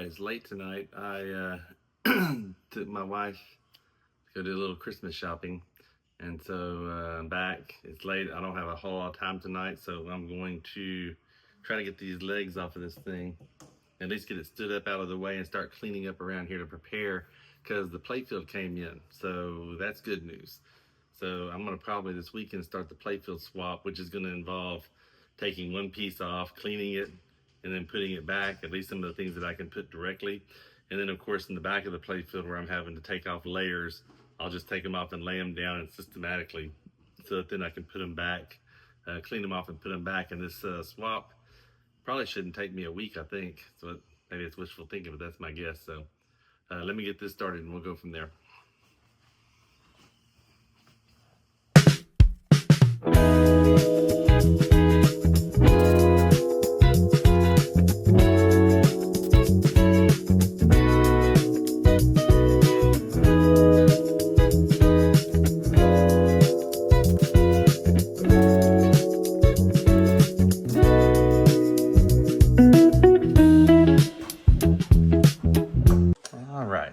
right, it's late tonight. I took my wife to go do a little Christmas shopping, and so I'm back. It's late. I don't have a whole lot of time tonight, so I'm going to try to get these legs off of this thing, at least get it stood up out of the way and start cleaning up around here to prepare, because the playfield came in, so that's good news. So I'm going to probably this weekend start the playfield swap, which is going to involve taking one piece off, cleaning it, and then putting it back, at least some of the things that I can put directly. And then of course in the back of the playfield where I'm having to take off layers, I'll just take them off and lay them down and systematically, so that then I can put them back, clean them off and put them back. And this swap probably shouldn't take me a week, I think. So maybe it's wishful thinking, but that's my guess. So let me get this started and we'll go from there.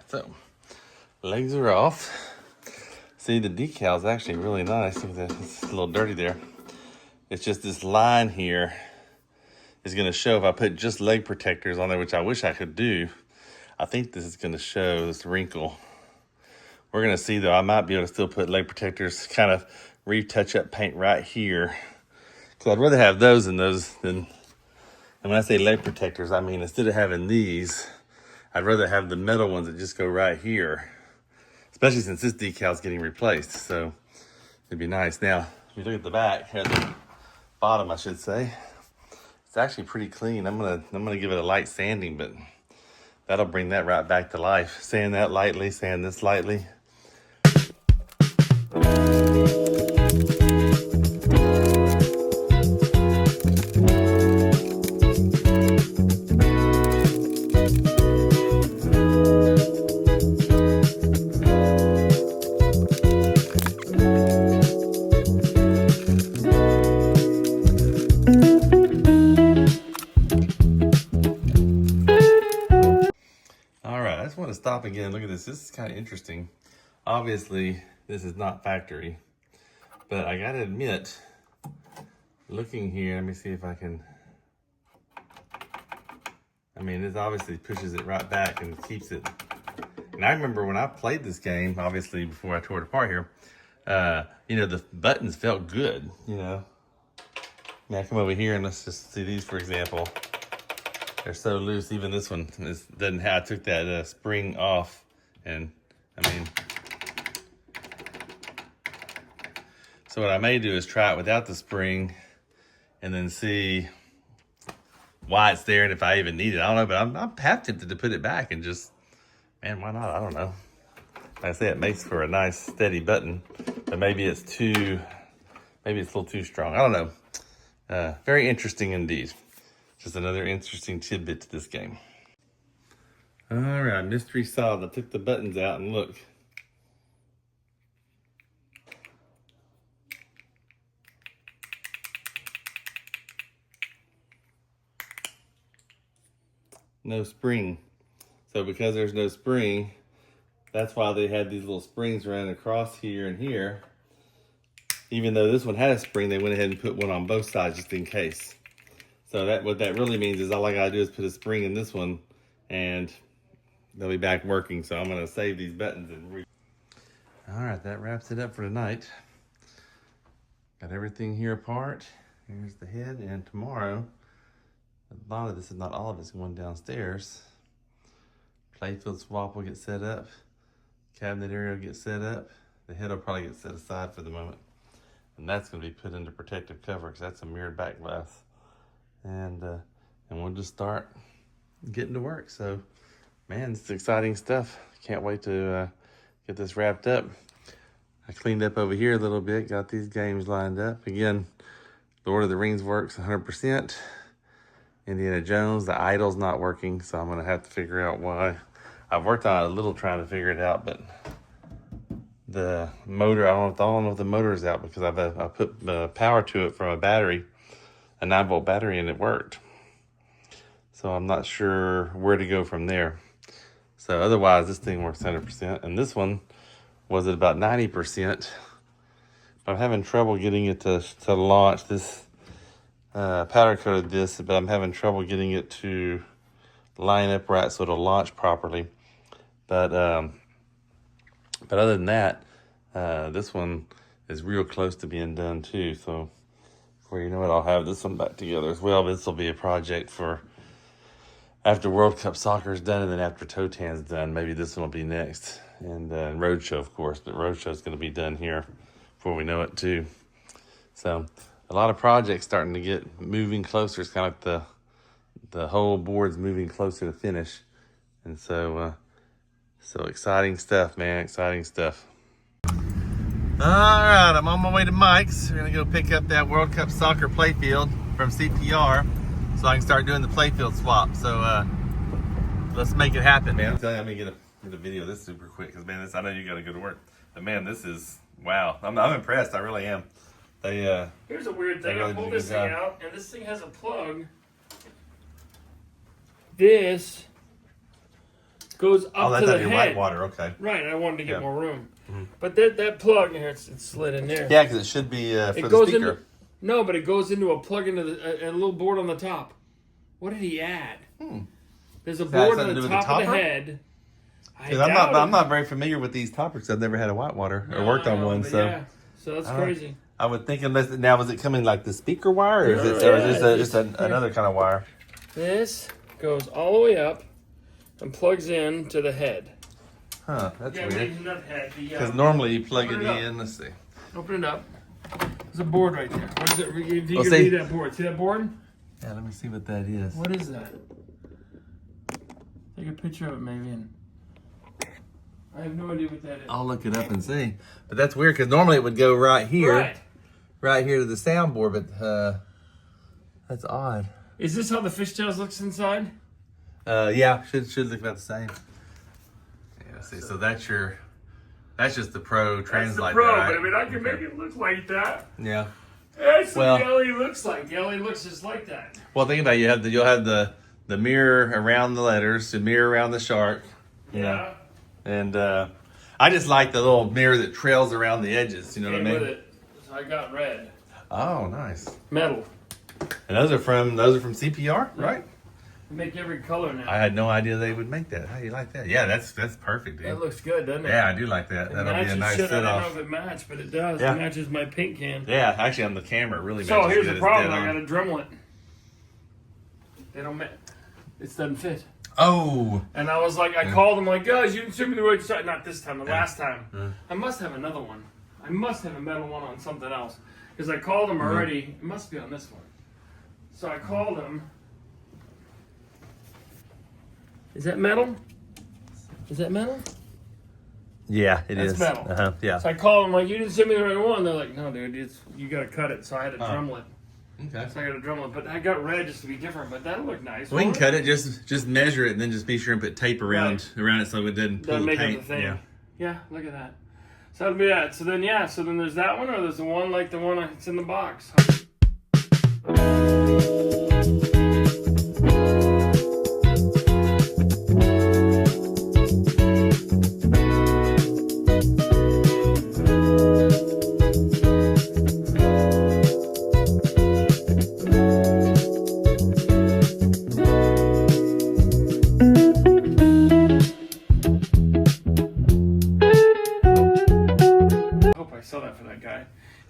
So legs are off. See, the decal's actually really nice. Look at that, it's a little dirty there. It's just this line here is going to show if I put just leg protectors on there, which I wish I could do. I think this is going to show this wrinkle. We're going to see though, I might be able to still put leg protectors, kind of retouch up paint right here, because I'd rather have those than those than, and when I say leg protectors, I mean instead of having these, I'd rather have the metal ones that just go right here, especially since this decal is getting replaced. So it'd be nice. Now, if you look at the back, at the bottom, I should say, it's actually pretty clean. I'm gonna give it a light sanding, but that'll bring that right back to life. Sand that lightly, sand this lightly. To stop again. Look at this. This is kind of interesting. Obviously, this is not factory, but I gotta admit, looking here, let me see if I can. I mean, this obviously pushes it right back and keeps it. And I remember when I played this game, obviously before I tore it apart here, you know, the buttons felt good. You know, now come over here and let's just see these, for example. They're so loose. Even this one doesn't have. I took that spring off, and I mean, so what I may do is try it without the spring, and then see why it's there and if I even need it. I don't know, but I'm half tempted to put it back and just, man, why not? I don't know. Like I say, it makes for a nice steady button, but maybe it's a little too strong. I don't know. Very interesting indeed. Just another interesting tidbit to this game. All right, mystery solved. I took the buttons out and look. No spring. So because there's no spring, that's why they had these little springs running across here and here. Even though this one had a spring, they went ahead and put one on both sides just in case. So what that really means is all I gotta do is put a spring in this one and they'll be back working. So I'm gonna save these buttons and all right, that wraps it up for tonight. Got everything here apart. Here's the head, and tomorrow, a lot of this, if not all of it's going downstairs. Playfield swap will get set up. Cabinet area will get set up. The head will probably get set aside for the moment. And that's gonna be put into protective cover because that's a mirrored back glass. And we'll just start getting to work. So, man, it's exciting stuff. Can't wait to get this wrapped up. I cleaned up over here a little bit, got these games lined up. Again, Lord of the Rings works 100%. Indiana Jones, the idle's not working, so I'm gonna have to figure out why. I've worked on it a little trying to figure it out, but the motor, I don't know if the motor is out, because I put power to it from a battery, a 9-volt battery, and it worked. So I'm not sure where to go from there. So otherwise, this thing works 100%. And this one was at about 90%. I'm having trouble getting it to launch. This powder coated this, but I'm having trouble getting it to line up right so it'll launch properly. But other than that, this one is real close to being done too. So before you know it, I'll have this one back together as well. This will be a project for after World Cup soccer is done, and then after Totan's done, maybe this one will be next. And Roadshow, of course, but Roadshow is going to be done here before we know it too. So a lot of projects starting to get moving closer. It's kind of like the whole board's moving closer to finish. And so exciting stuff, man, exciting stuff. All right, I'm on my way to Mike's. We're gonna go pick up that World Cup soccer playfield from CPR so I can start doing the playfield swap. So let's make it happen, man. I'm gonna get a video of this super quick because, man, I know you gotta go to work. But man, this is, wow. I'm impressed, I really am. Here's a weird thing. I pulled this thing out, and this thing has a plug. This goes up to the head. White water, okay. Right, I wanted to get more room. But that plug here, it's slid in there. Yeah, because it should be for the speaker. No, but it goes into a plug into a little board on the top. What did he add? There's a board on the top of the head. I'm not very familiar with these toppers. I've never had a white water or worked on one. So yeah, so that's crazy. I would think unless now was it coming like the speaker wire, or is it just another kind of wire? This goes all the way up and plugs in to the head. Huh, that's weird. Because Yeah. normally you plug it in. Let's see. Open it up. There's a board right there. What is it? If you can see. read that board. See that board? Yeah, let me see what that is. What is that? Take a picture of it, maybe. I have no idea what that is. I'll look it up and see. But that's weird because normally it would go right here. Right here to the soundboard, but that's odd. Is this how the fishtails looks inside? Yeah, should look about the same. Yeah, see, so that's just the Pro Translite. That's the Pro, right? but I mean, I can make it look like that. Yeah. That's what the LE looks like. The LE looks just like that. Well, think about it. You'll have the mirror around the letters, the mirror around the shark. Yeah. And I just like the little mirror that trails around the edges. You know what I mean? With it. So I got red. Oh, nice. Metal. And those are from CPR, right? They make every color now. I had no idea they would make that. How do you like that? Yeah, that's perfect, dude. That looks good, doesn't it? Yeah, I do like that. That'll be a nice set set off. I don't know if it matches, but it does. Yeah. It matches my pink can. Yeah, actually on the camera it really matches. So here's good. the problem. I got a drumlet. They don't match. It doesn't fit. Oh. And I was like, I called them like, guys, you didn't send me the right side. Not this time, the last time. I must have another one. I must have a metal one on something else. Because I called them already. It must be on this one. So I called them. Is that metal? Is that metal? Yeah, it is. That's metal. Yeah. So I called them like, you didn't send me the right one. They're like, no, dude, you got to cut it. So I had a drumlet. Okay. So I got a drumlet, but I got red just to be different. But that'll look nice. We can cut it. Just measure it, and then just be sure and put tape around it so it doesn't pull the make paint. up the thing. Yeah, look at that. So that'll be that. So then there's that one, or there's the one like the one that's in the box.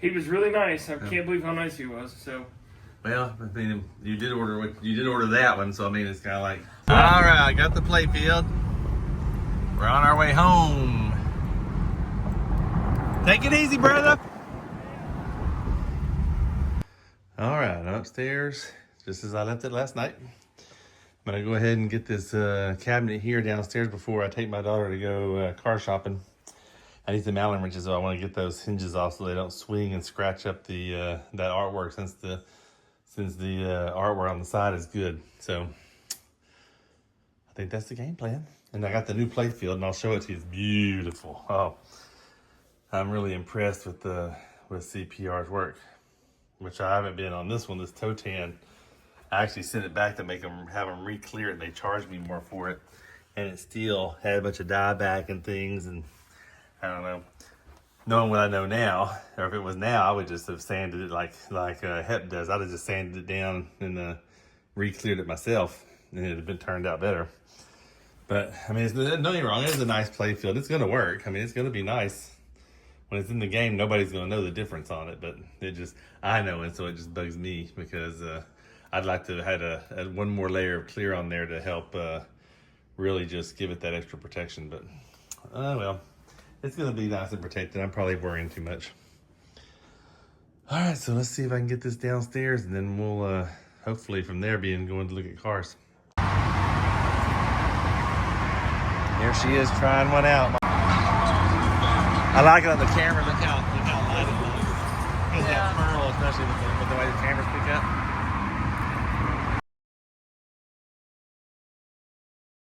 He was really nice. I can't believe how nice he was. So, well, I mean, you did order that one, so I mean, it's kind of like. All right, I got the playfield. We're on our way home. Take it easy, brother. All right, I'm upstairs, just as I left it last night. I'm gonna go ahead and get this cabinet here downstairs before I take my daughter to go car shopping. I need some Allen wrenches, so I want to get those hinges off so they don't swing and scratch up the that artwork since the artwork on the side is good. So I think that's the game plan. And I got the new playfield, and I'll show it to you. It's beautiful. Oh, I'm really impressed with CPR's work, which I haven't been on this one. This Totan I actually sent it back to have them re-clear it, and they charged me more for it. And it still had a bunch of dieback and things, and I don't know. Knowing what I know now, or if it was now, I would just have sanded it like Hep does. I'd have just sanded it down and re-cleared it myself, and it'd have been turned out better. But I mean, don't get me wrong, it is a nice play field. It's going to work. I mean, it's going to be nice. When it's in the game, nobody's going to know the difference on it, but I know it, so it just bugs me because I'd like to have had one more layer of clear on there to help really just give it that extra protection. But well, it's going to be nice and protected. I'm probably worrying too much. All right, so let's see if I can get this downstairs, and then we'll hopefully from there going to look at cars. Here she is trying one out. I like it on the camera. Look how light it looks. Because that pearl, especially with the way the cameras pick up.